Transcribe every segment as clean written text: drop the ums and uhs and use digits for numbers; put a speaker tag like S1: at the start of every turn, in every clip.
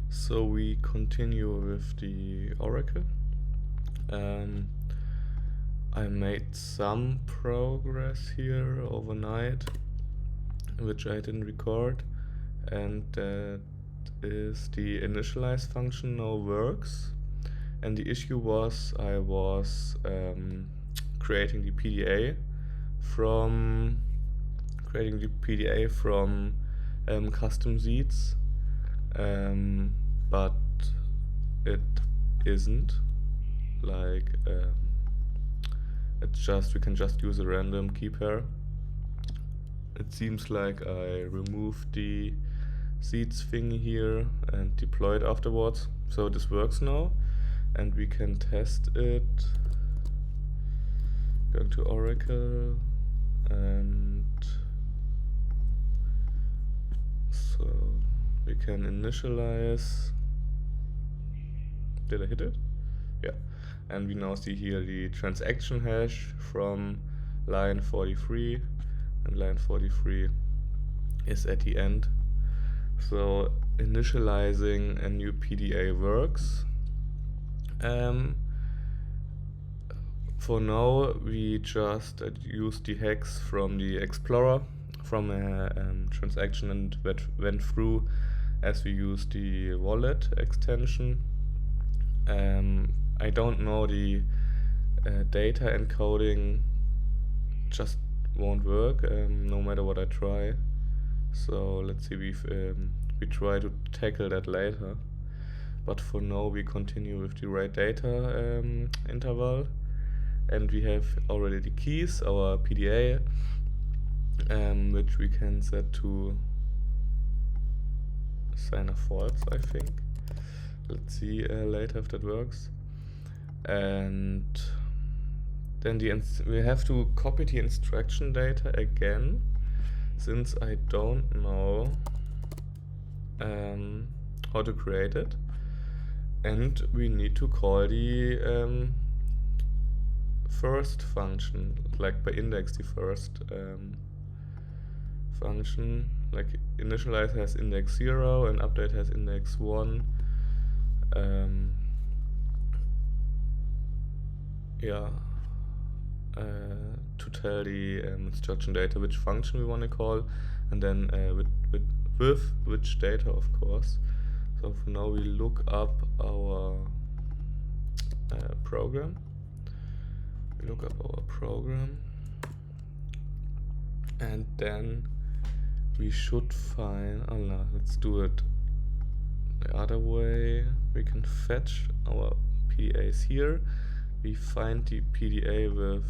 S1: So we continue with the Oracle. I made some progress here overnight, which I didn't record, and that is the initialize function now works. And the issue was I was creating the PDA from custom seeds, but it isn't like it's just we can just use a random key pair. It seems like I removed the seeds thing here and deployed afterwards, so this works now, and we can test it. Going to Oracle, and so we can initialize. Did I hit it? Yeah. And we now see here the transaction hash from line 43, and line 43 is at the end. So initializing a new PDA works. For now we just used the hex from the Explorer from a transaction, and that went through as we used the wallet extension. I don't know, the data encoding just won't work no matter what I try. So let's see, we try to tackle that later. But for now we continue with the write data interval, and we have already the keys, our PDA, which we can set to signer false, I think. Let's see later if that works. And then we have to copy the instruction data again, since I don't know how to create it. And we need to call the first function, like by index the first function. Like initialize has index 0 and update has index 1. To tell the instruction data which function we want to call, and then with which data, of course. So for now we look up our program. And then we should find, let's do it the other way. We can fetch our PDAs here. We find the PDA with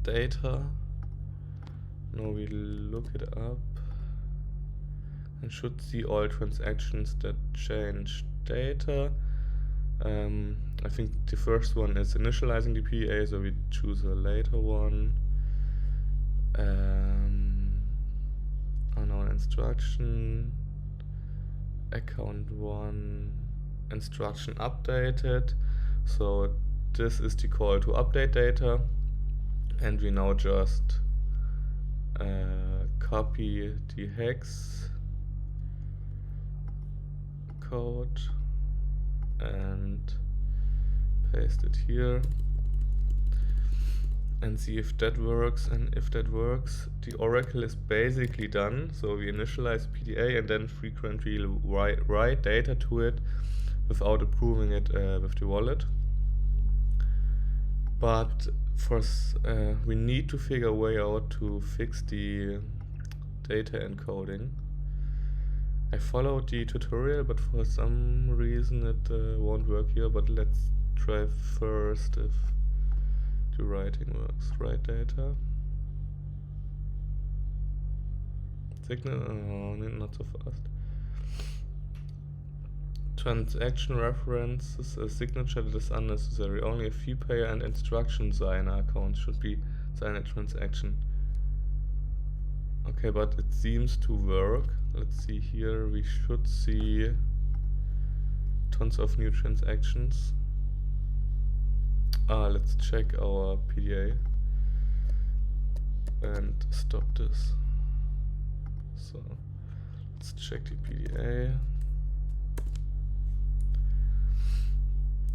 S1: data. Now we look it up and should see all transactions that change data. I think the first one is initializing the PDA, so we choose a later one. Unknown instruction, account 1, instruction updated. So this is the call to update data, and we now just copy the hex code and paste it here and see if that works. And if that works, the Oracle is basically done. So we initialize PDA and then frequently write data to it without approving it with the wallet. But first we need to figure a way out to fix the data encoding. I followed the tutorial, but for some reason it won't work here. But let's try first if the writing works. Write data. Signal, not so fast. Transaction references a signature that is unnecessary. Only a fee payer and instruction signer account should be sign a transaction. Okay, but it seems to work. Let's see here. We should see tons of new transactions. Let's check our PDA and stop this. So let's check the PDA.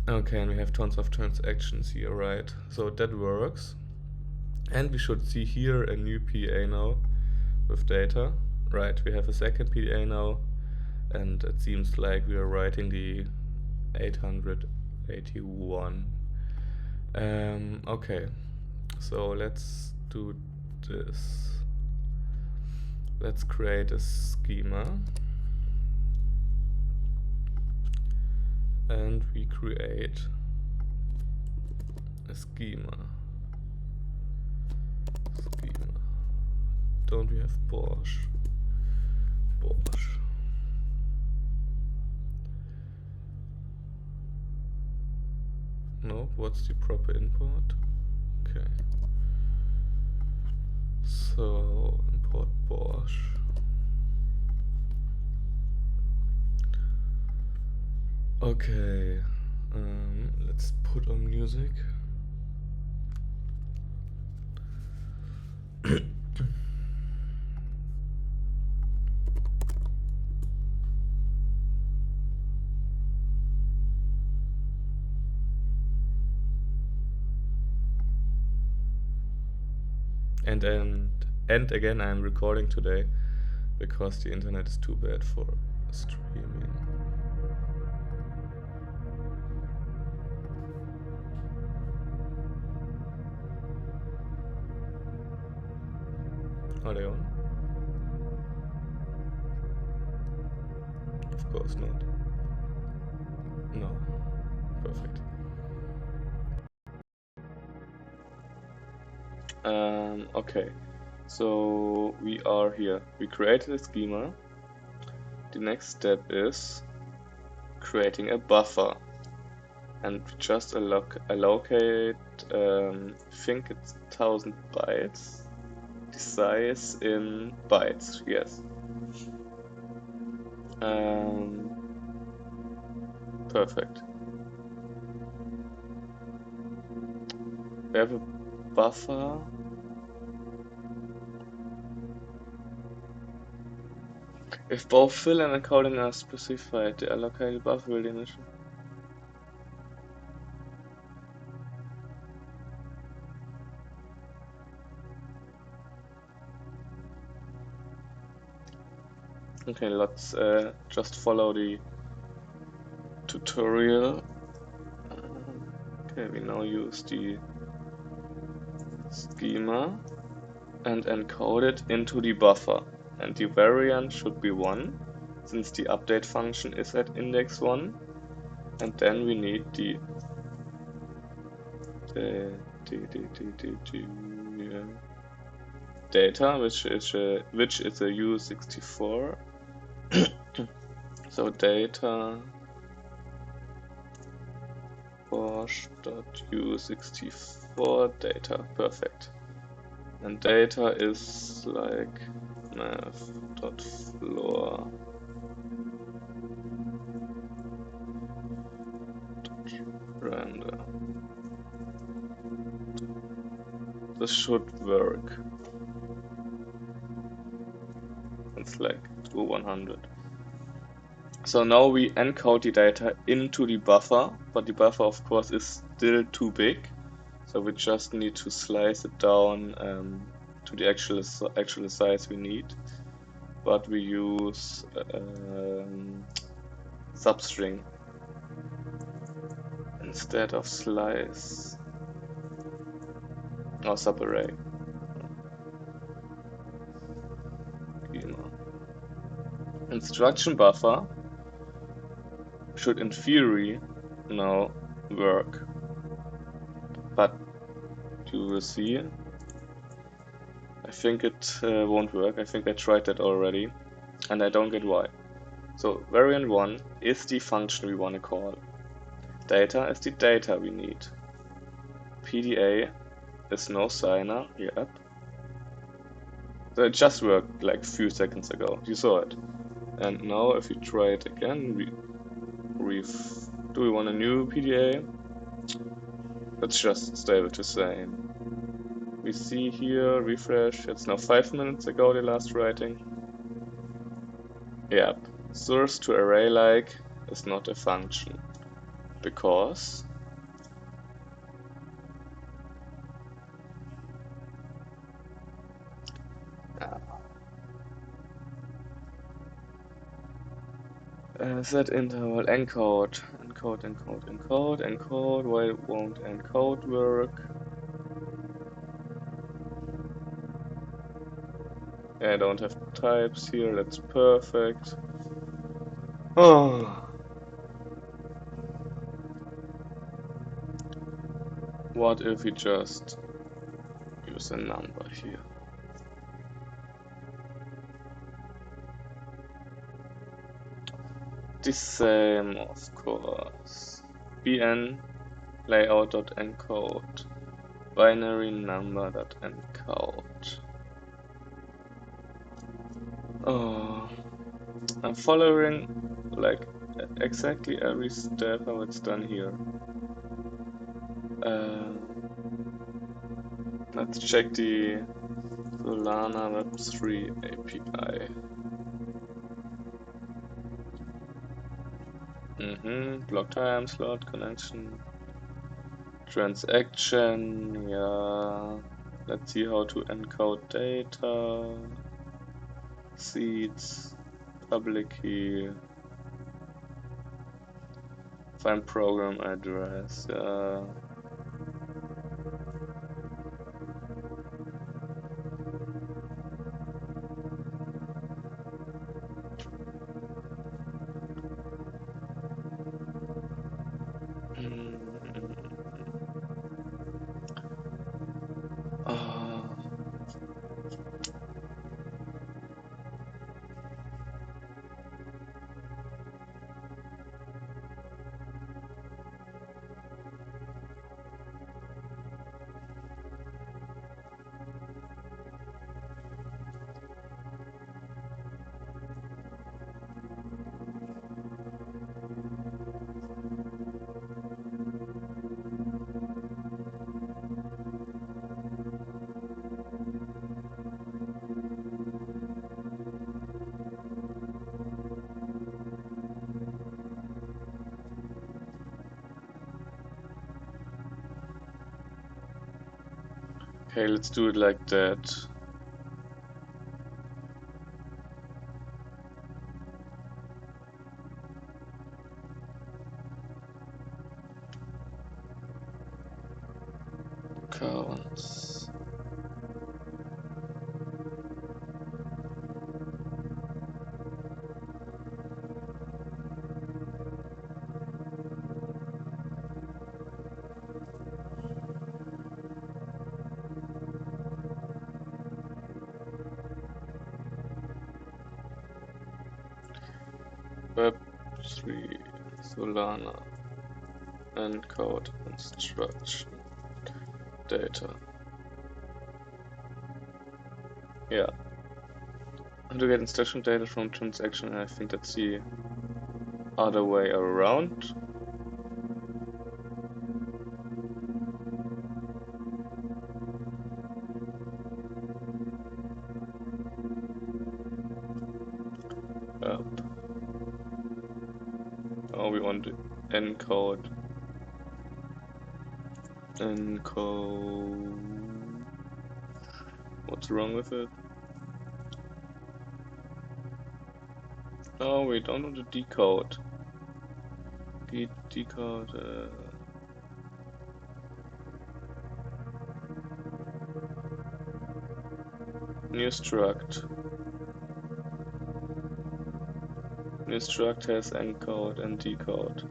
S1: Okay, and we have tons of transactions here, right? So that works. And we should see here a new PDA now with data. Right, we have a second PDA now, and it seems like we are writing the 881. Okay, so let's do this. Let's create a schema. And we create a schema. Don't we have Bosch? No, what's the proper import? Okay. So import Bosch. Okay. Let's put on music. And again, I'm recording today because the internet is too bad for streaming. Are they on? Of course not. No. Perfect. Okay. So we are here. We created a schema. The next step is creating a buffer. And just allocate, think it's 1000 bytes. The size in bytes, yes. Perfect. We have a buffer. If both fill and encoding are specified, the allocated buffer will initial. Okay, let's just follow the tutorial. Okay, we now use the schema and encode it into the buffer. And the variant should be 1, since the update function is at index 1. And then we need the data, which is a U64. So data Bosch.U64 data, perfect. And data is like math.floor render. This should work. It's like 100. So now we encode the data into the buffer, but the buffer of course is still too big. So we just need to slice it down to the actual size we need. But we use substring instead of slice or subarray. Instruction buffer should in theory now work, but you will see I think it won't work. I think I tried that already and I don't get why. So variant 1 is the function we want to call. Data is the data we need. PDA is no signer. Yep. So it just worked like a few seconds ago. You saw it. And now if we try it again, do we want a new PDA? Let's just stay with the same. We see here, refresh, it's now 5 minutes ago the last writing. Yep, source to array like is not a function. because set interval encode. Why won't encode work? I don't have types here, that's perfect. Oh. What if we just use a number here? The same, of course. bn layout.encode binary number.encode. Oh, I'm following like exactly every step how it's done here. Let's check the Solana Web3 API. Block time slot connection. Transaction, yeah. Let's see how to encode data. Seeds, public key. Find program address, yeah. Okay, let's do it like that. Counts. Web3 Solana encode instruction data. Yeah. How to get instruction data from transaction, and I think that's the other way around. Up. Oh, we want to encode. Encode. What's wrong with it? Oh, we don't want to decode. Decode. New struct. New struct has encode and decode.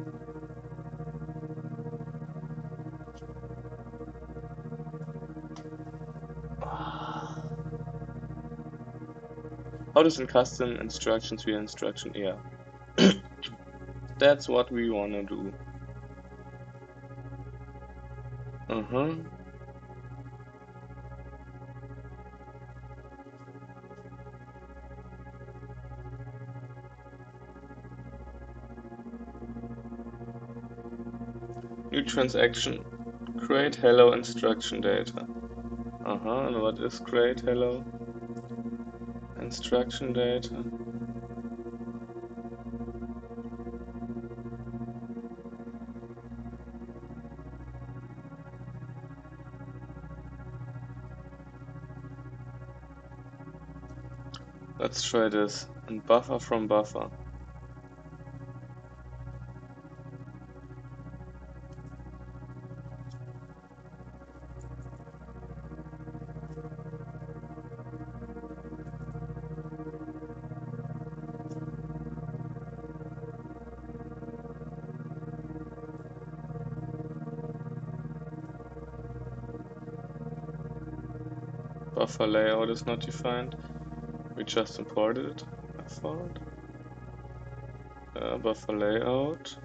S1: How does in custom instructions via instruction? Yeah. That's what we wanna do. New transaction. Create hello instruction data. And what is create hello instruction data? Let's try this. And buffer from buffer. Buffer layout is not defined. We just imported it, I thought. Buffer layout.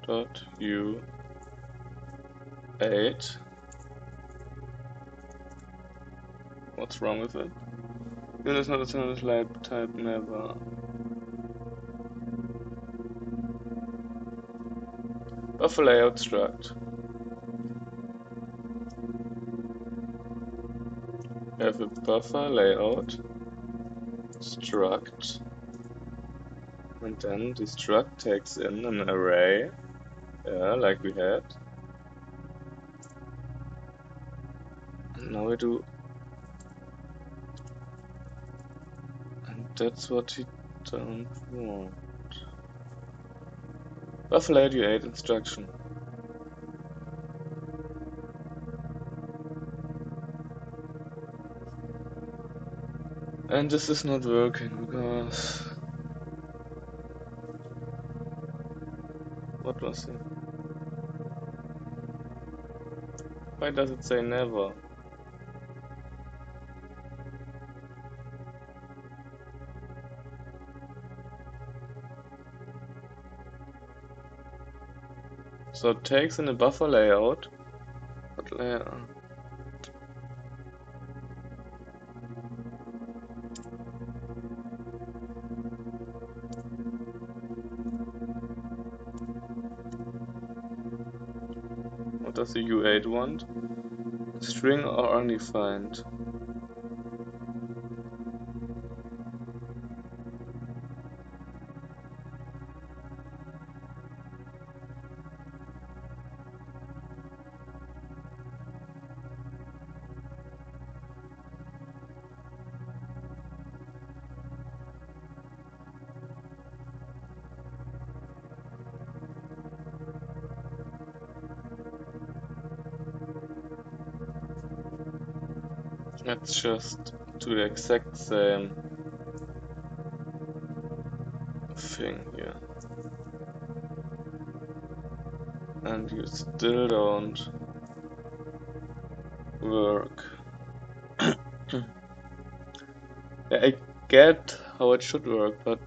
S1: Dot U8. What's wrong with it? Unit is not a single slide type, never. Buffer layout struct. We have a buffer layout struct, and then the struct takes in an array, like we had. And now we do, and that's what we don't want. Buffer layout U8 instruction. And this is not working because what was it? Why does it say never? So it takes in a buffer layout. What layout? What does the U8 want? String or undefined? Let's just do the exact same thing here. And you still don't work. Yeah, I get how it should work, but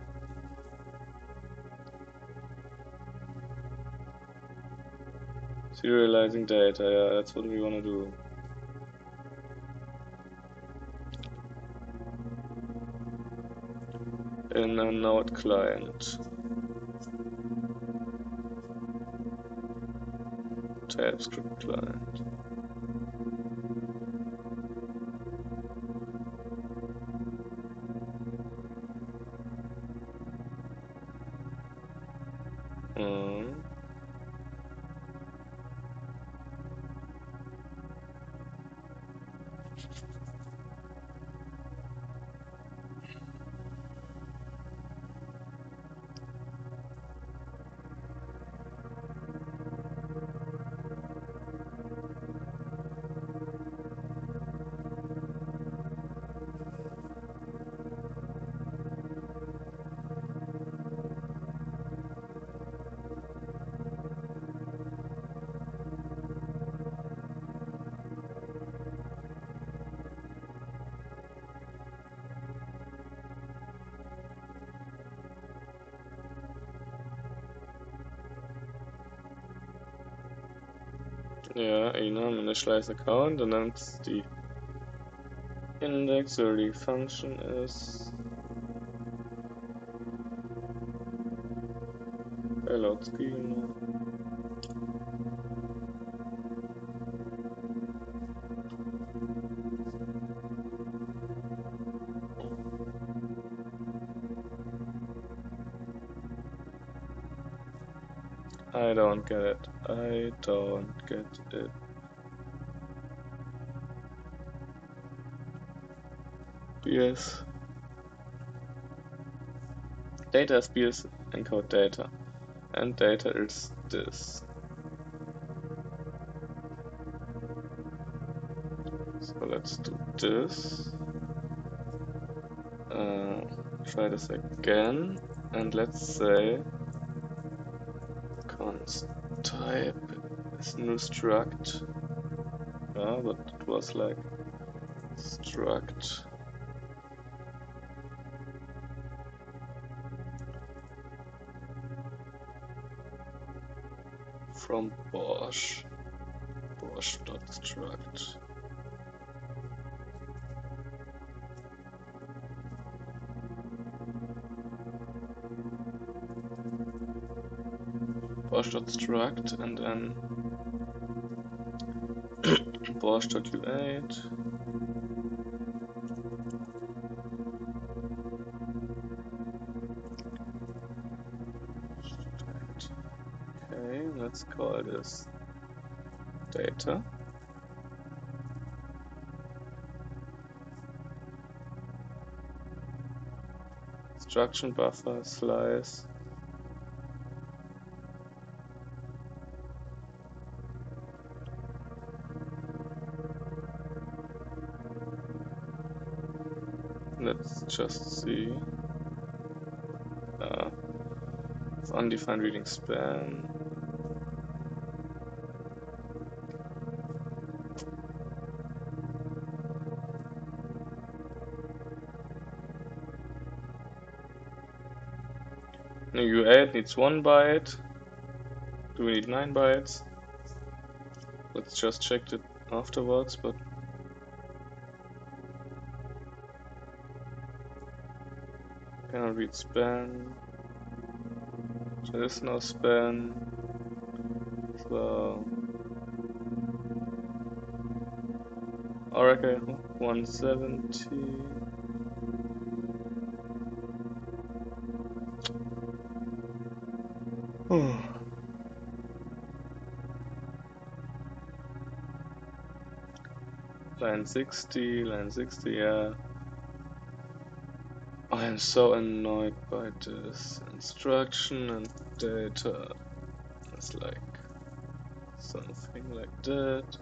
S1: serializing data, yeah, that's what we want to do. In a Node client. TypeScript client. Mm. Yeah, enum initialize account, and then it's the index where the function is. Payload schema. I don't get it. I don't get it. SBS data SBS encode data, and data is this. So let's do this. Try this again, and let's say const type is new struct. But it was like struct from Bosch dot struct. Bosch dot struct, and then Bosch dot u8. Okay, let's call this data. Instruction buffer slice. Let's just see. Undefined reading span. No, U8 needs 1 byte. Do we need 9 bytes? Let's just check it afterwards, but cannot read span. There is no span. So Oracle 170. Line 60, yeah. I am so annoyed by this instruction and data. It's like something like that.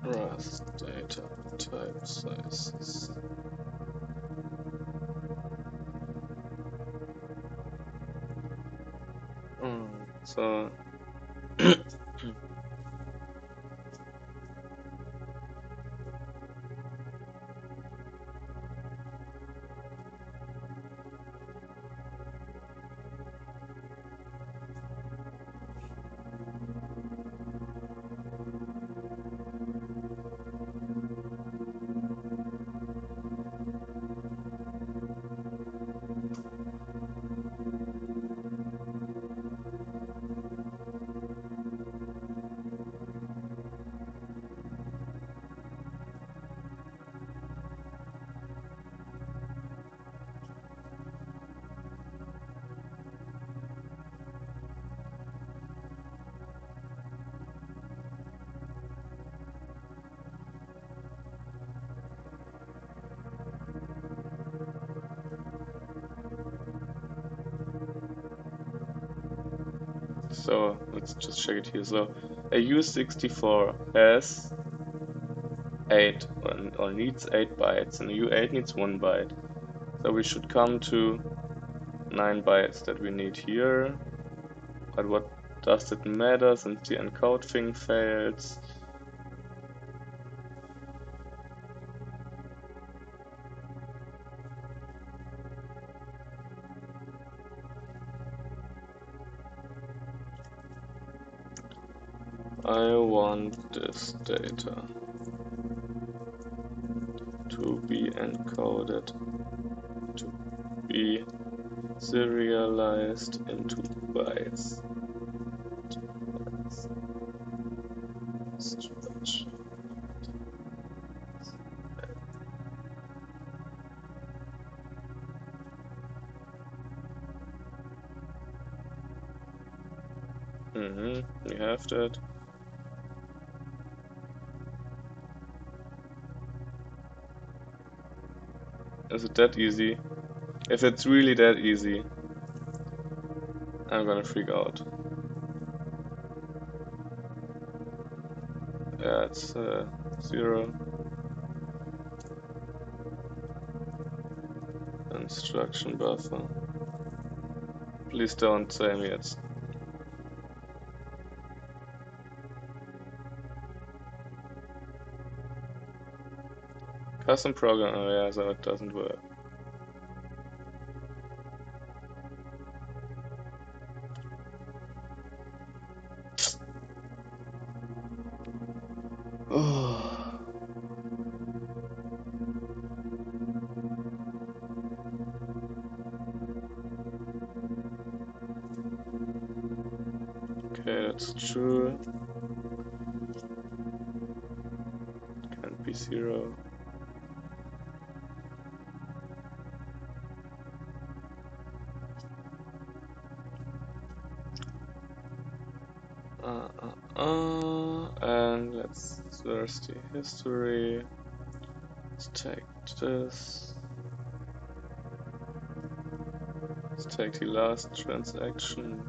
S1: Rust data type sizes. So So let's just check it here. So a U64 has 8 or needs 8 bytes, and a U8 needs 1 byte. So we should come to 9 bytes that we need here. But what does it matter since the encode thing fails? I want this data to be encoded, to be serialized into bytes. Stretch. We have that. Is it that easy? If it's really that easy, I'm gonna freak out. Yeah, it's 0. Instruction buffer. Please don't say me it's... Custom program, oh yeah, so it doesn't work. Oh. Okay, that's true. Can't be 0. And let's search the history. Let's take this. Let's take the last transaction.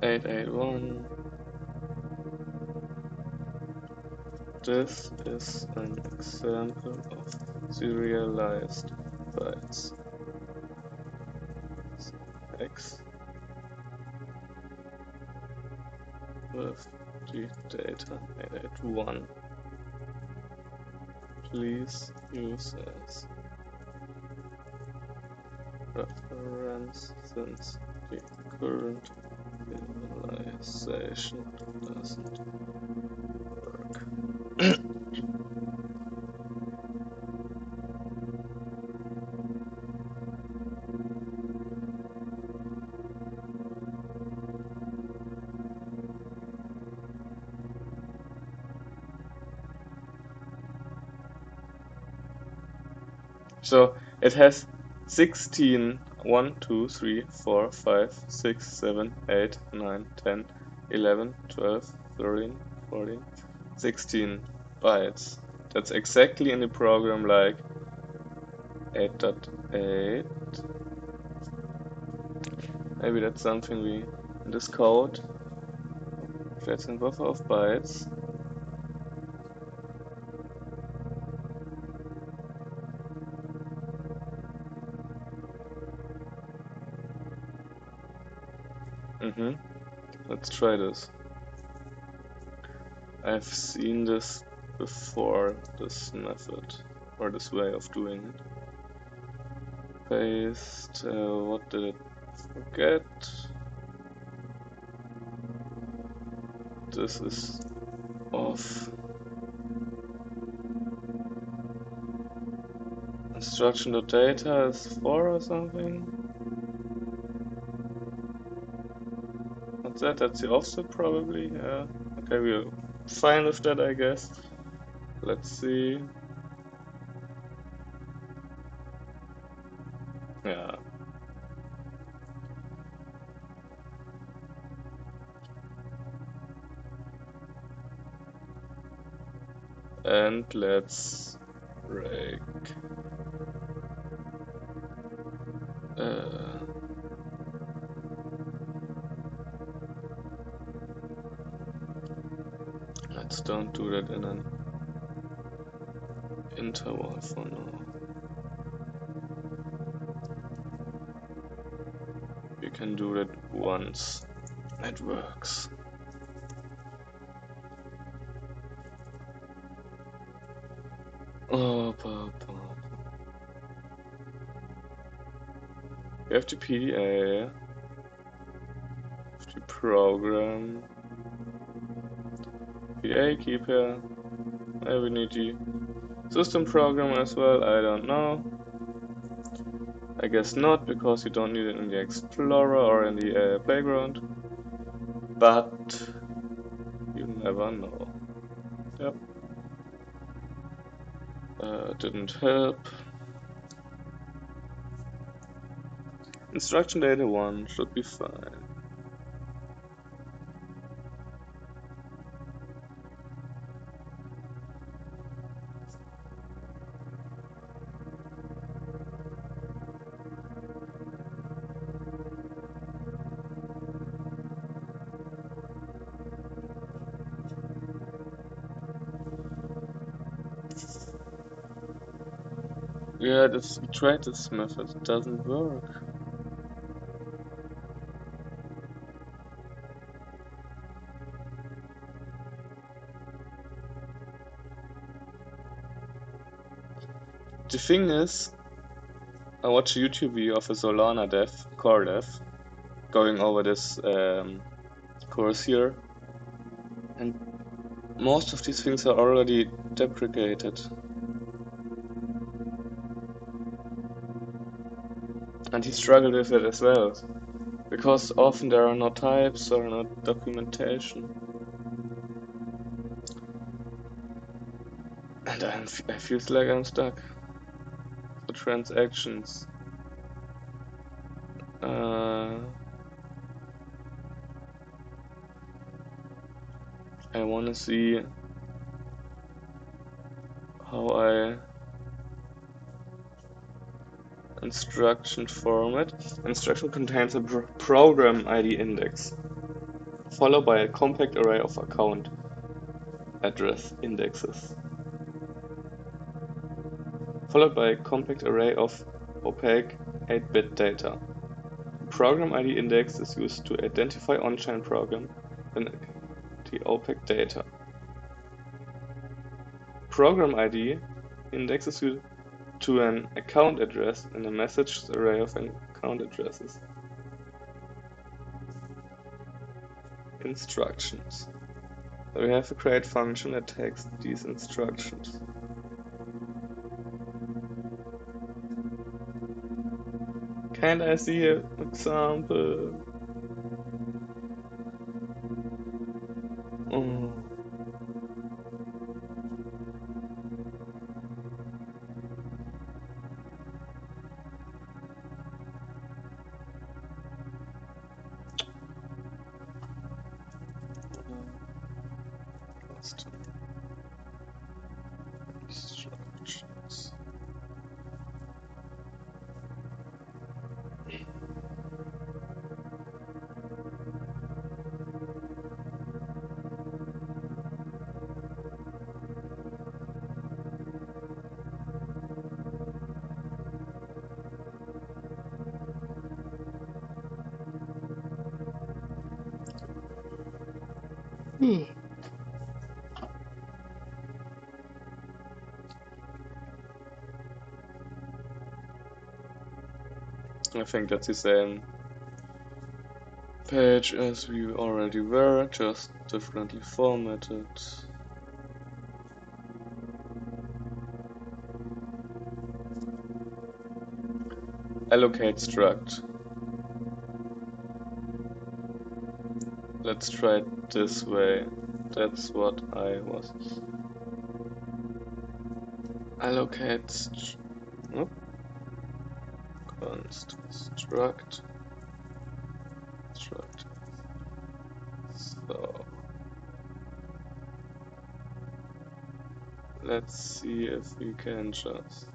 S1: 881. This is an example of serialized bytes. X with the data 881. Please use as reference since the current serialization doesn't work. So it has 16, 1, 2, 3, 4, 5, 6, 7, 8, 9, 10, 11, 12, 13, 14, 16 bytes. That's exactly in the program like 8.8. Maybe that's something we, in this code, that's in buffer of bytes. Let's try this. I've seen this before, this method, or this way of doing it. Paste, what did it forget? This is off. Instruction.data is 4 or something? What's that? That's the offset probably, yeah. Okay, we're fine with that, I guess. Let's see. Yeah. And let's break. Let's don't do that in an interval for now. We can do that once. It works. Oh, papa. We have the PDA, the program, PDA keeper. Maybe we need the system program as well. I don't know. I guess not, because you don't need it in the Explorer or in the playground. But you never know. Yep. Didn't help. Instruction data 1 should be fine. Yeah, we tried this method, it doesn't work. The thing is, I watched a YouTube video of a Solana core dev, going over this course here, and most of these things are already deprecated. And he struggled with it as well, because often there are no types or no documentation. And I feel like I'm stuck. The transactions. I want to see how I instruction format. Instruction contains a program ID index, followed by a compact array of account address indexes, followed by a compact array of opaque 8-bit data. Program ID index is used to identify on-chain program and the opaque data. Program ID index is used to an account address in a message array of account addresses. Instructions. So we have a create function that takes these instructions. Can't I see an example? Oh. Instructions. I think that's the same page as we already were, just differently formatted. Allocate struct. Let's try it this way. That's what I was. Allocate. Nope. Const struct. Struct. So let's see if we can just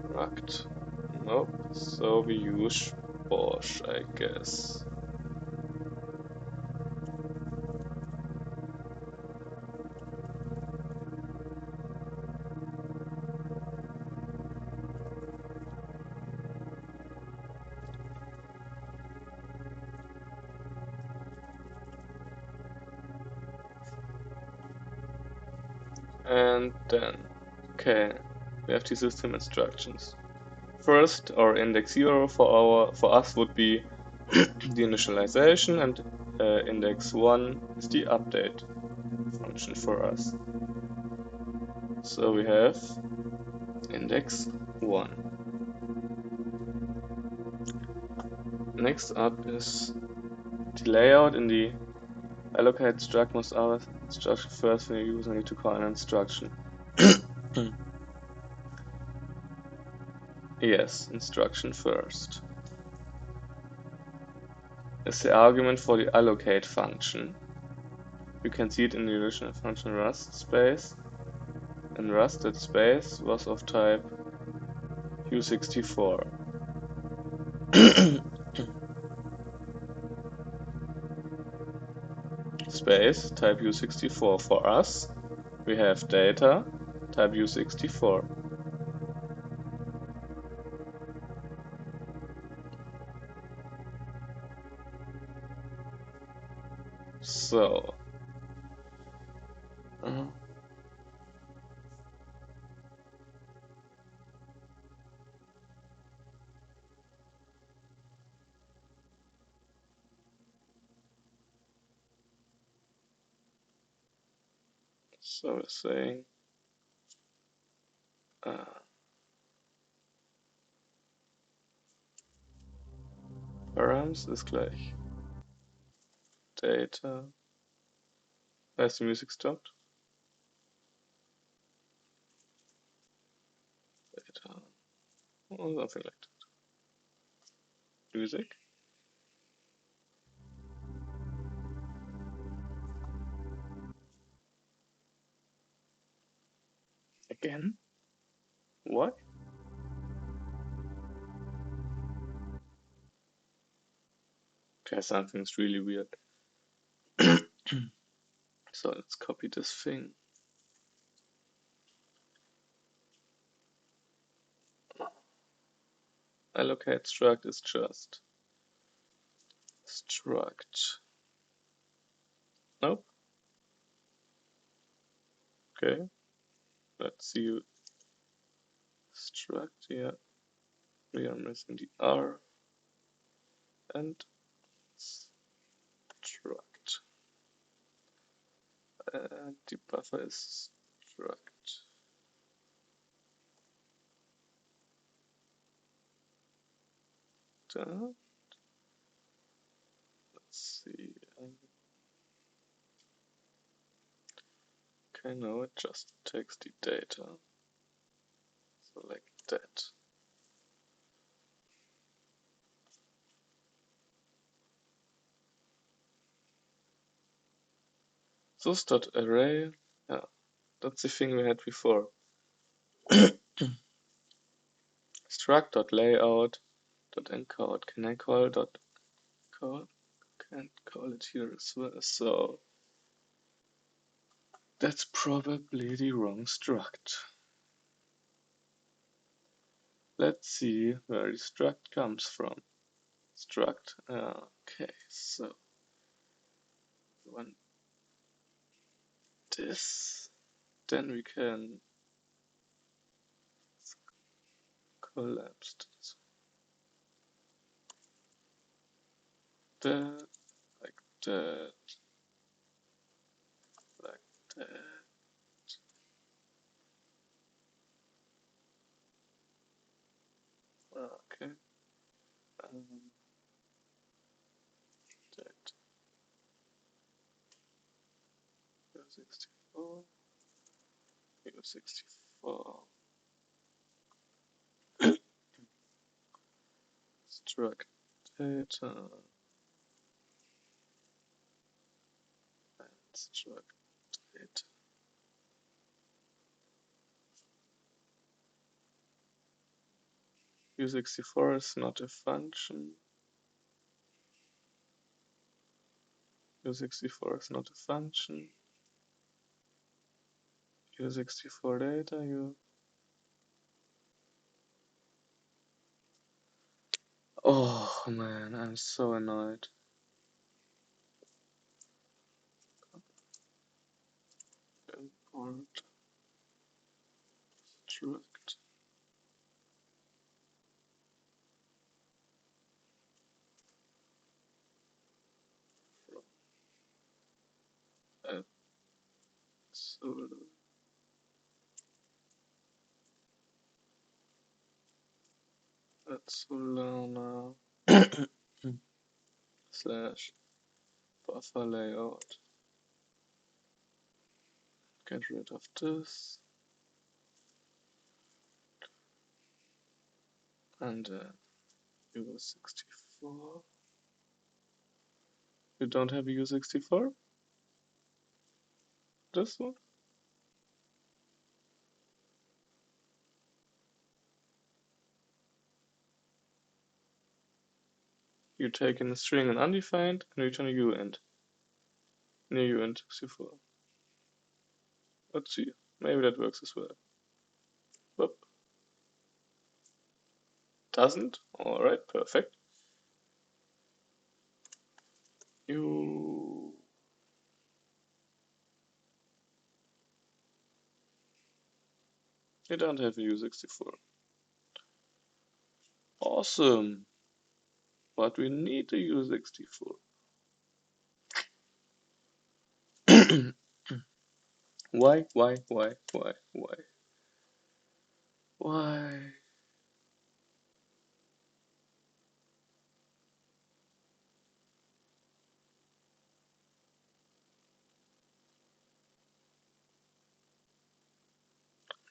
S1: struct. Nope. So we use Bosch, I guess. And then, okay, we have the system instructions. First, our index 0 for us would be the initialization, and index 1 is the update function for us. So we have index 1. Next up is the layout in the Allocate struct must always instruction first when you use need to call an instruction. Yes, instruction first. Is the argument for the allocate function. You can see it in the original function Rust space. In Rust, that space was of type U64. Space type U64. For us, we have data type U64. So, so we're saying params ist gleich data. Has the music stopped? Data. Or something like that. Music. Again? What? Okay, something's really weird. So let's copy this thing. Allocate struct is just struct. Nope. Okay. Let's see. Struct here. We are missing the R and struct. And the buffer is struct. Let's see. Okay, no, it just takes the data. So like that. Source.array. Yeah, that's the thing we had before. Struct.layout.encode. Can I call dot call? Can't call it here as well. So that's probably the wrong struct. Let's see where the struct comes from. Struct. Okay, so when this, then we can collapse this. That, like that, like that. Okay. That U64, U64, struct data, and struct data. U64 is not a function. U64 is not a function. U64 data, Oh man, I'm so annoyed. Import struct. Add solana slash buffer layout. Get rid of this. And U64. You don't have a U64? This one? You take in a string and undefined and return a uint. Near uint 64. Let's see. Maybe that works as well. Whoop. Doesn't? Alright, perfect. You don't have a U64. Awesome. But we need a U64. Why? Why?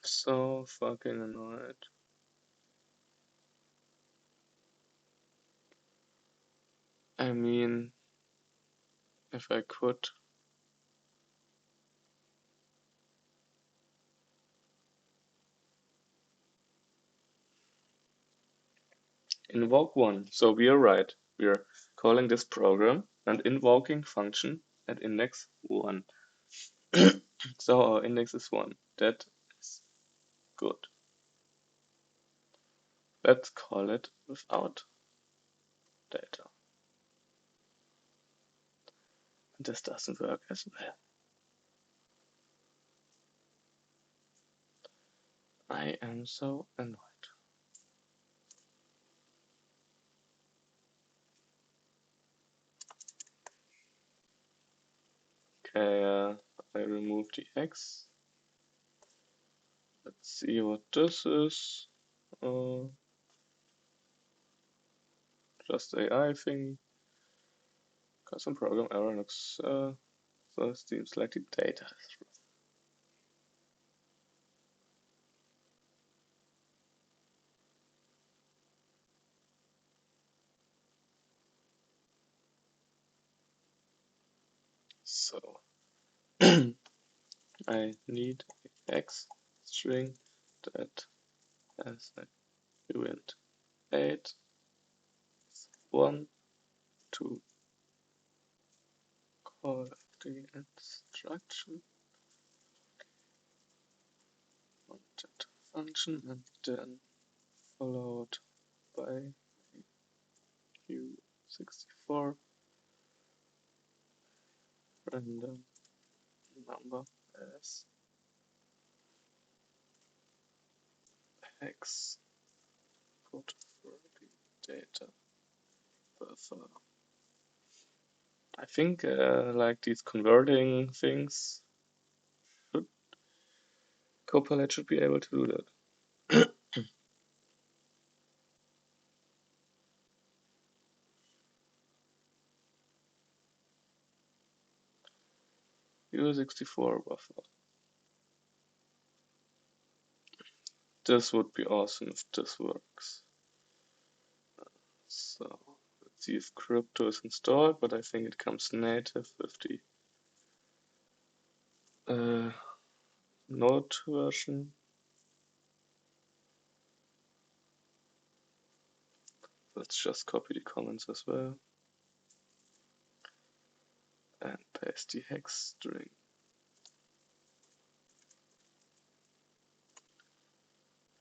S1: So fucking annoyed. I mean, if I could. Invoke one. So we are right. We are calling this program and invoking function at index 1. So our index is 1. That is good. Let's call it without data. And this doesn't work as well. I am so annoyed. Okay, I remove the X. Let's see what this is. Just AI thing. Custom program error looks so it seems like the data is wrong. So I need X string that has a uint 8 1 to call the instruction wanted function and then followed by U64 random number as X code for the data buffer. I think like these converting things, Copilot should be able to do that. U64 buffer. This would be awesome if this works. So let's see if crypto is installed, but I think it comes native with the Node version. Let's just copy the comments as well and paste the hex string.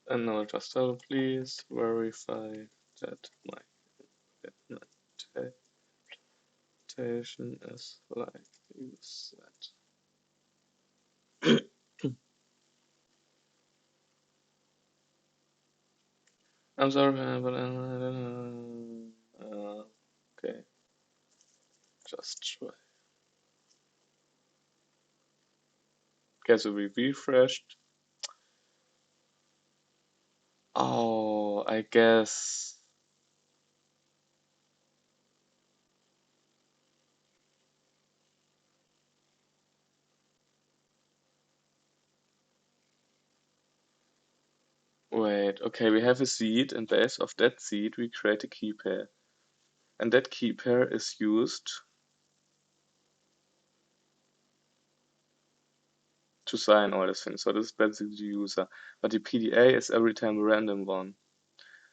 S1: And now just tell please verify that my indentation is like you said. I'm sorry, but okay, just try. Okay, so we refreshed. Oh, I guess. Wait, okay, we have a seed, and based off that seed, we create a key pair. And that key pair is used to sign all these things. So this is basically the user. But the PDA is every time a random one.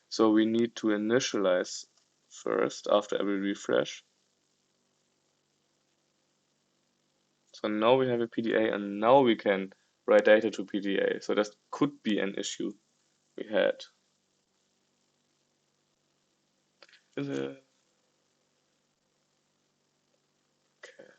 S1: So we need to initialize first after every refresh. So now we have a PDA, and now we can write data to PDA. So that could be an issue we had. Is it? Okay.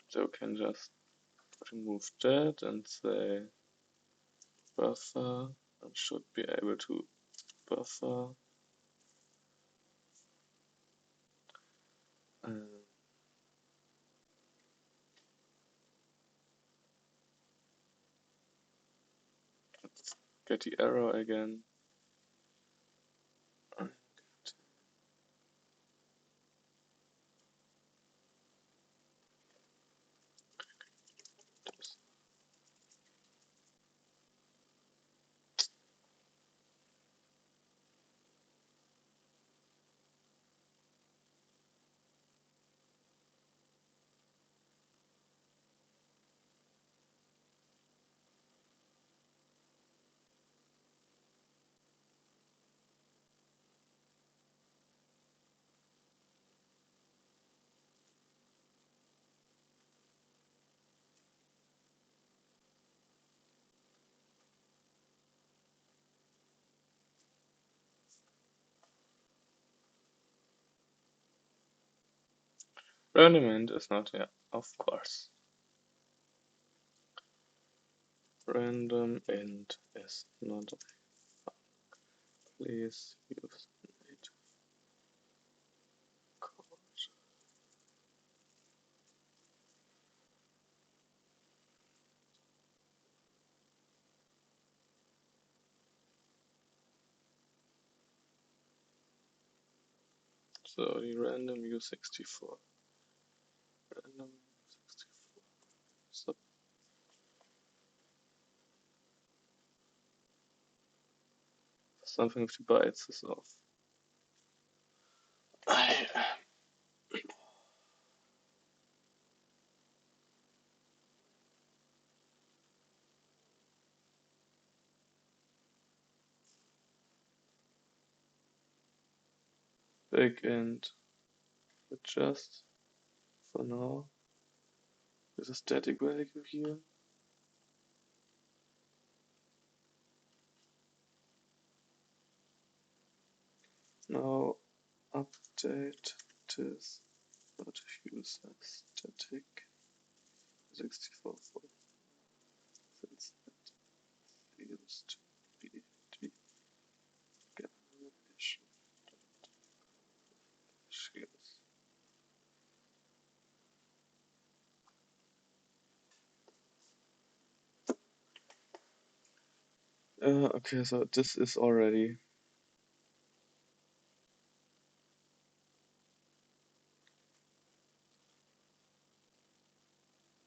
S1: So we can just remove that and say buffer, and should be able to buffer. Let's get the error again. Random int is not, yeah, of course. Random int is not a func. Please use native code. So the random u64. Random u64. So something with the bytes is off. I big int adjust for now. There's a static value here. Now update this not user static 64 for since it used to be the garnish issues. Okay, so this is already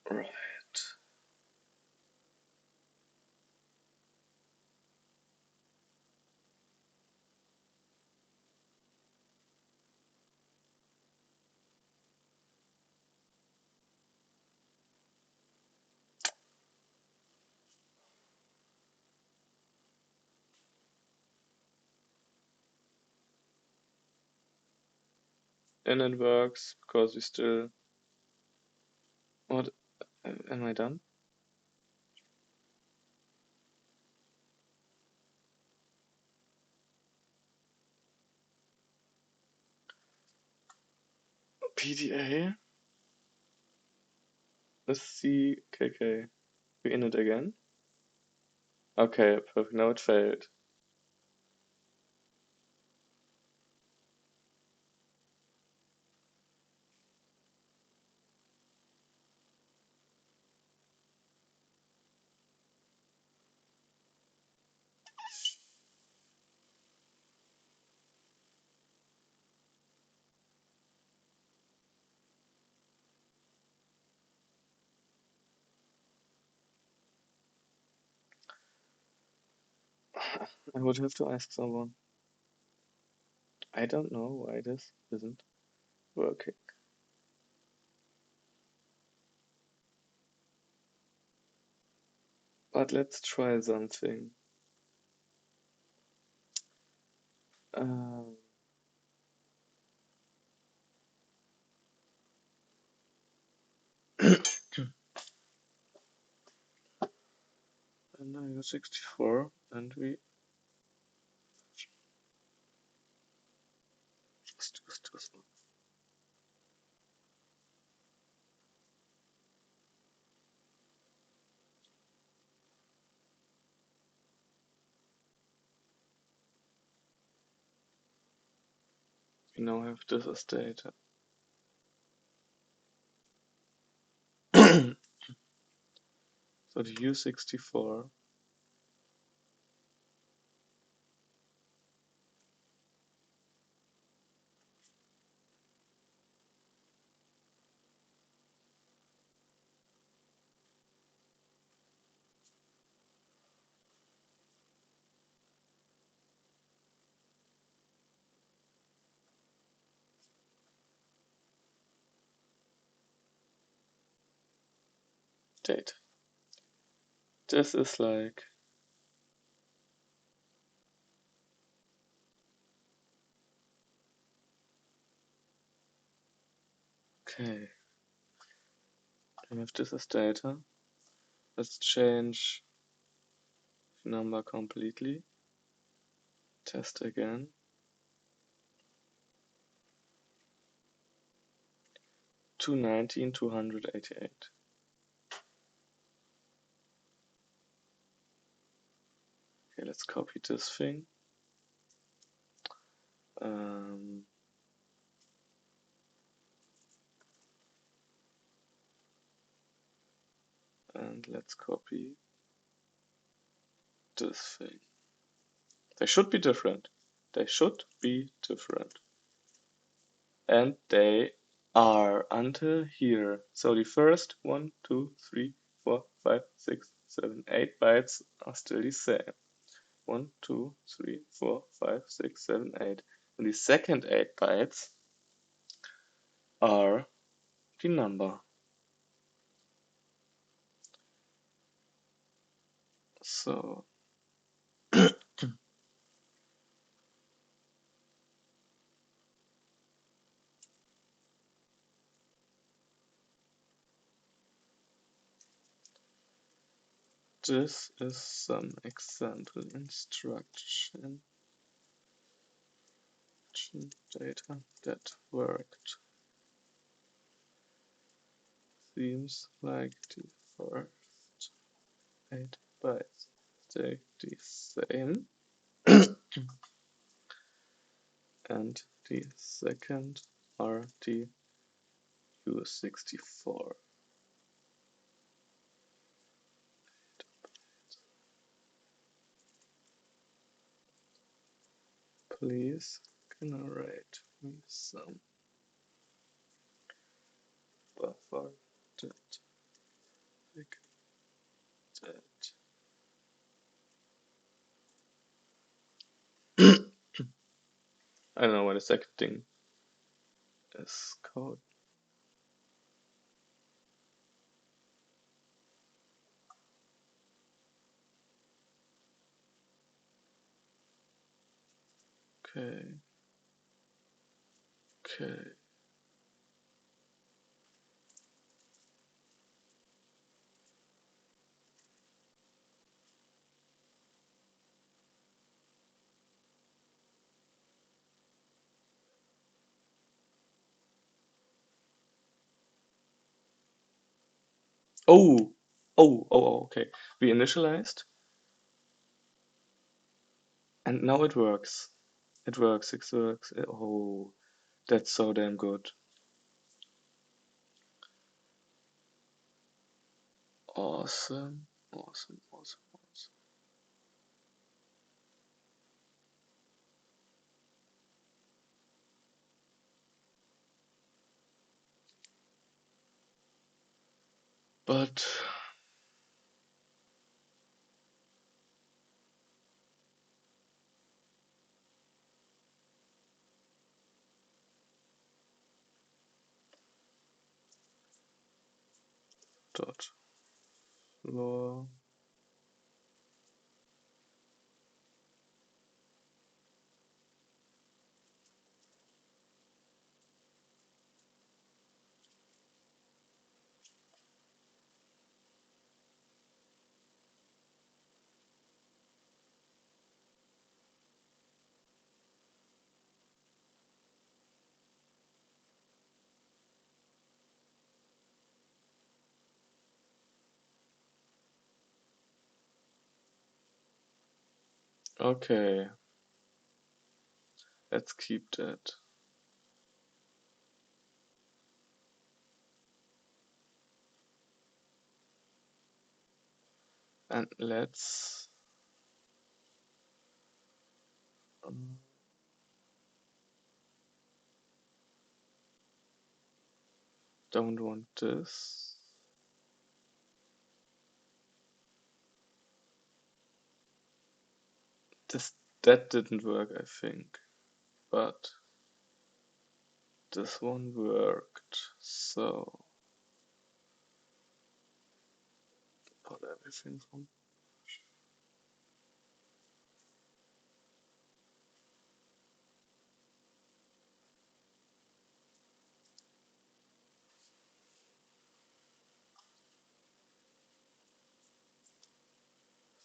S1: right. And it works because we still. What? Am I done? PDA. Let's see. KK. We in it again? Okay, perfect. Now it failed. I would have to ask someone. I don't know why this isn't working. But let's try something. Um, and now you're 64, and we just use this one. We now have this as data. So the U64 data. This is like okay. We have this as data. Let's change the number completely. Test again. 219, 288. Okay, let's copy this thing. Um, and let's copy this thing. They should be different. They should be different. And they are until here. So the first 1, 2, 3, 4, 5, 6, 7, 8 bytes are still the same. 1, 2, 3, 4, 5, 6, 7, 8. And the second 8 bytes are the number. So this is some example instruction data that worked. Seems like the first 8 bytes stay the same and the second are the U64. Please generate me some buffer that I don't know what the second thing is called. Okay. Okay. Oh, okay. We initialized and now it works. It works, it works. Oh, that's so damn good. Awesome, awesome, awesome, awesome. But dot floor. Okay, let's keep that. And let's um, don't want this. This that didn't work, I think, but this one worked. So put everything from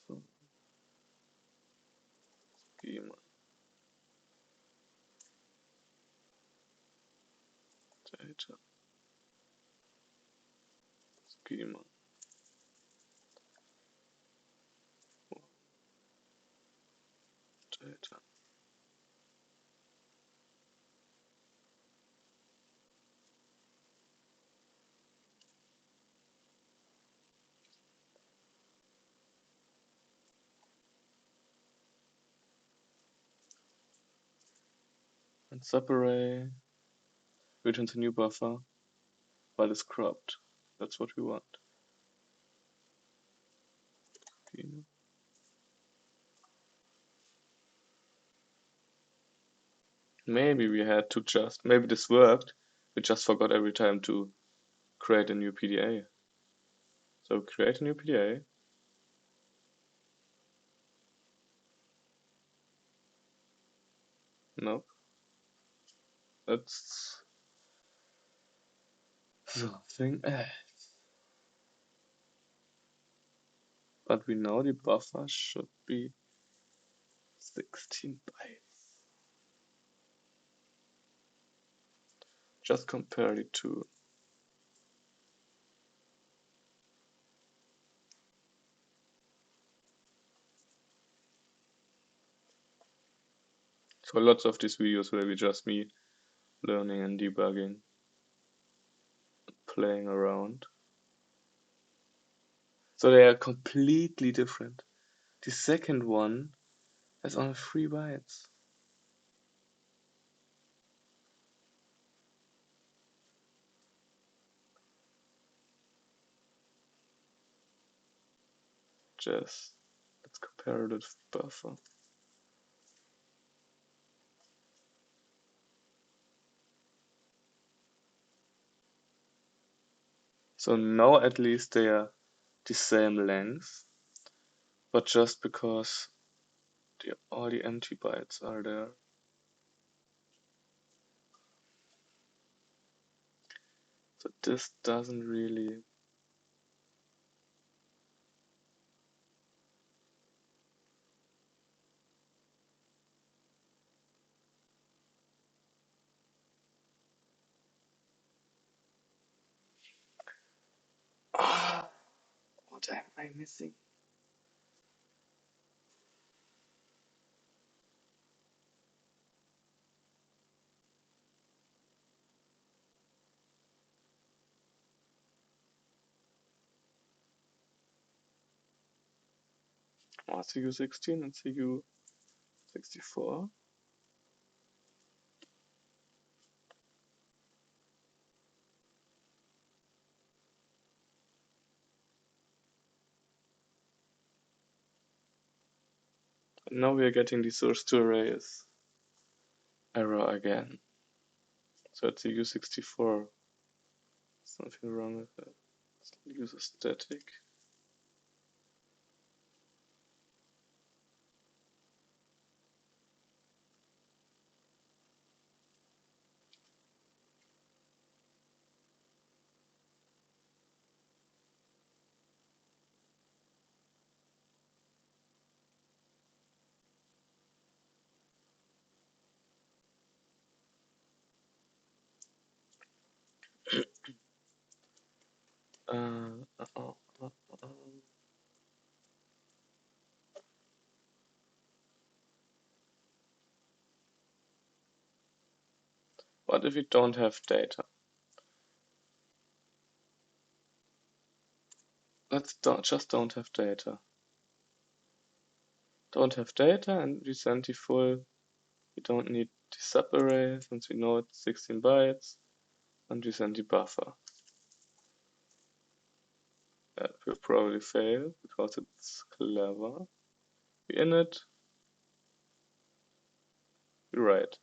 S1: so schema data schema data and separate returns a new buffer while it's cropped. That's what we want. Schema. Maybe we had to just maybe this worked. We just forgot every time to create a new PDA. So create a new PDA. No, that's something else. But we know the buffer should be 16 bytes. Just compare the two. So lots of these videos will be just me learning and debugging, playing around. So they are completely different. The second one has only 3 bytes. Just let's compare the buffer. So now at least they are the same length, but just because all the empty bytes are there. So this doesn't really. What am I missing? Oh, CU16 and CU64. And now we are getting the source to arrays error again. So it's CU64. Something wrong with it. Let's use a static. Uh, uh, uh, uh, uh. What if we don't have data? Let's don't have data. Don't have data, and we send the full. We don't need the subarray since we know it's 16 bytes, and we send the buffer. That will probably fail because it's clever. We init, we write.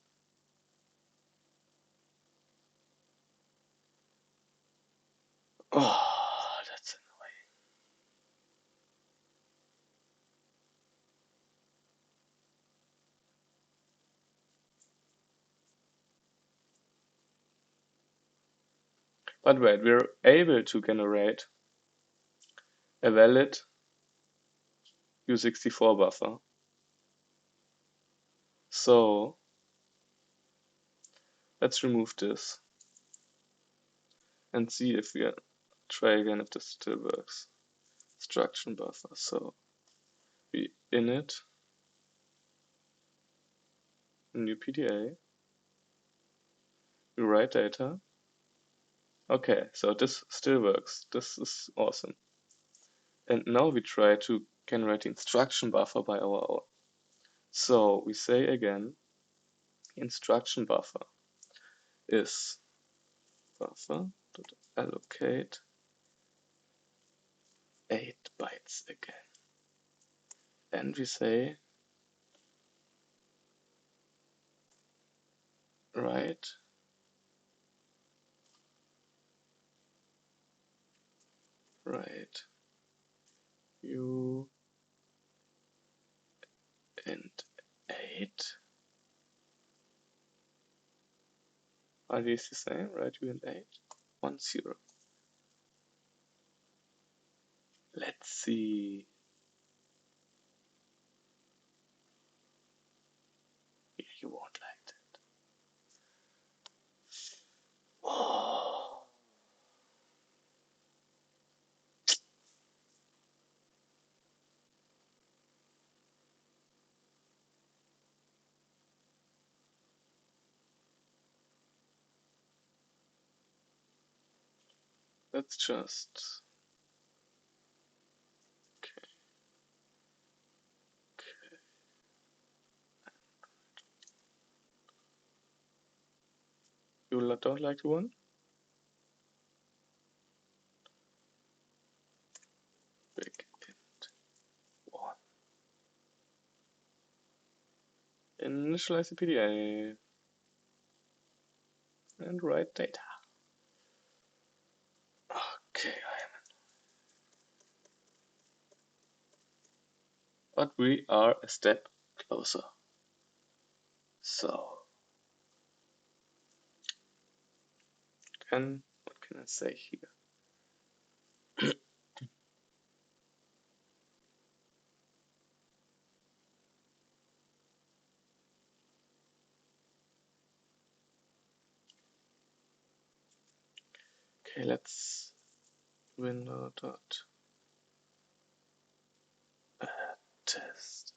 S1: Oh, that's annoying. But wait, we're able to generate a valid U64 buffer. So let's remove this and see if we try again if this still works. Instruction buffer. So we init new PDA, we write data. Okay, so this still works. This is awesome. And now we try to generate the instruction buffer by our own. So we say again, instruction buffer is buffer.allocate 8 bytes again. And we say write u and 8. Are these the same? Write u and 8? 1 0. Let's see. You won't like that. Oh, let's just. Okay. You don't like the one? Big int 1. Initialize the PDA and write data. Okay, but we are a step closer. So, what can I say here? Okay, let's window dot test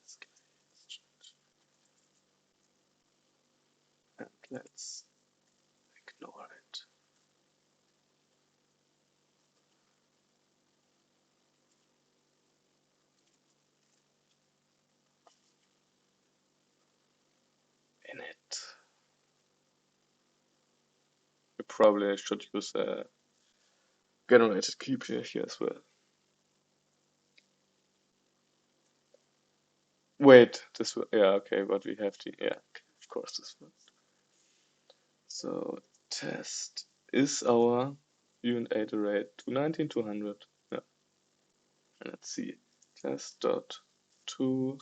S1: and let's ignore it. Init. We probably should use a generated key pair here as well. Wait, this will, yeah, okay, but we have to, yeah, okay, of course this will. So test is our UNA array 219, 200. Yeah. And let's see. Test dot to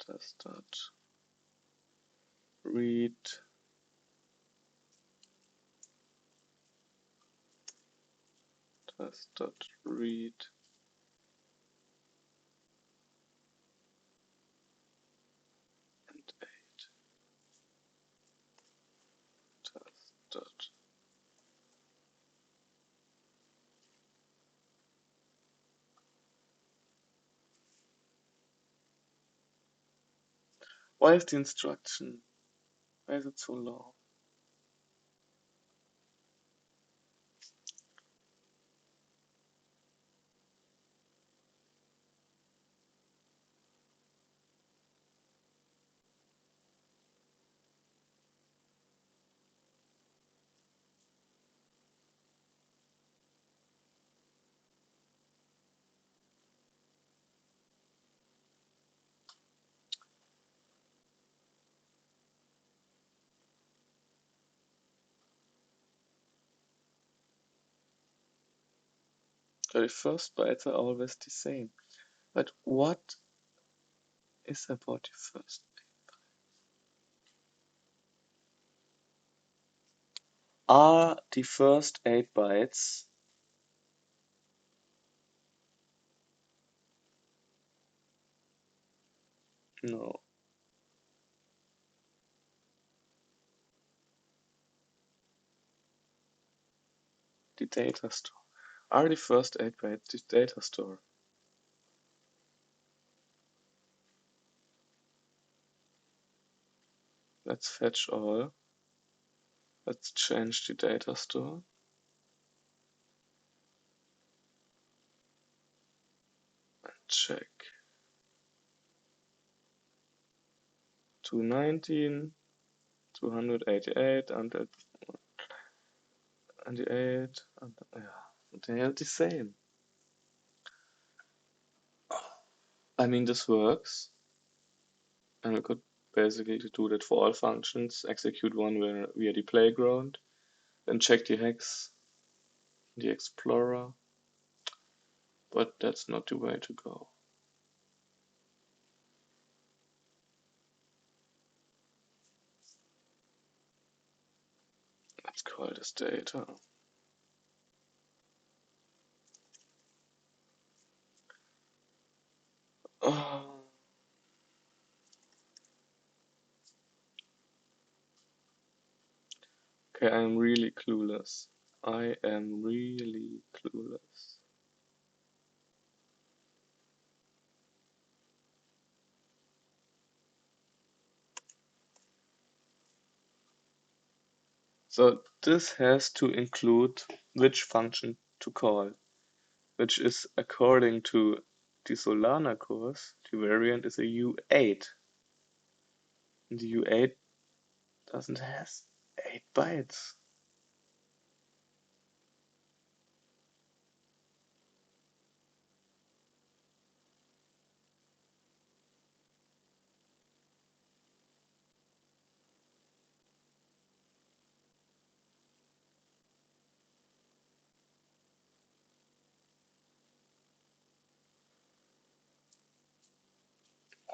S1: test dot read test dot read and 8 test dot. Why is the instruction? Why is it so long? The first bytes are always the same. But what is about the first? Are the first 8 bytes no the data store? Are the first 8 bytes the data store? Let's fetch all. Let's change the data store. Check. 219, 288, and 98, and yeah, they are the same. I mean, this works, and we could basically do that for all functions. Execute one via the playground, then check the hex in the explorer, but that's not the way to go. Let's call this data. Oh. Okay, I'm really clueless. I am really clueless. So this has to include which function to call, which is according to the Solana course, the variant is a U8. And the U8 doesn't have 8 bytes.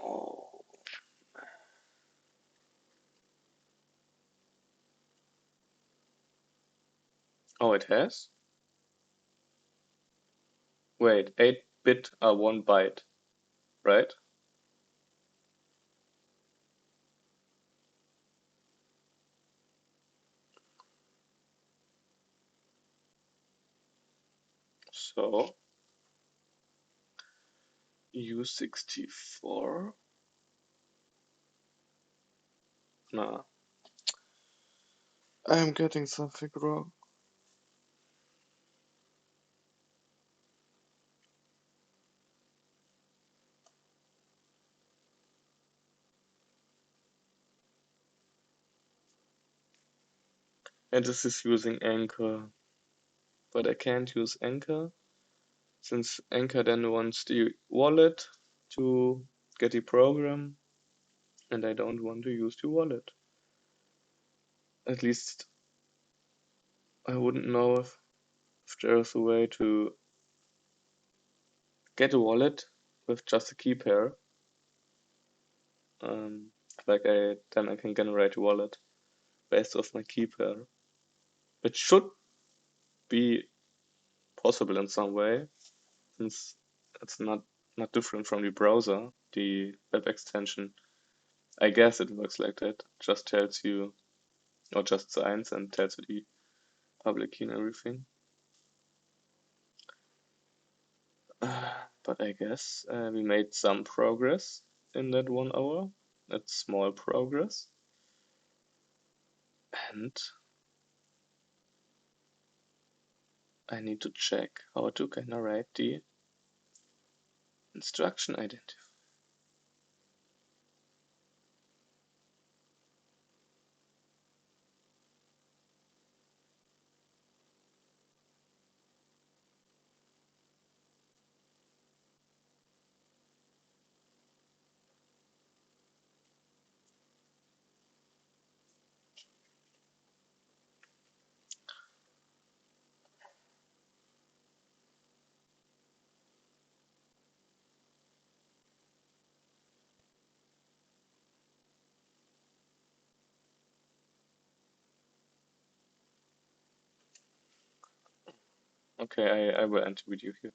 S1: Oh, oh, it has? Wait, 8-bit are 1 byte, right? So U64. Nah, I am getting something wrong. And this is using Anchor, but I can't use Anchor since Anchor then wants the wallet to get the program, and I don't want to use the wallet. At least I wouldn't know if there's a way to get a wallet with just a key pair. Um, then I can generate a wallet based off my key pair. It should be possible in some way, since it's not different from the browser, the web extension. I guess it works like that. Just tells you, or just signs and tells you the public key and everything. But I guess we made some progress in that 1 hour. It's small progress. And I need to check how to generate the instruction identifier. Okay, I will end the video here.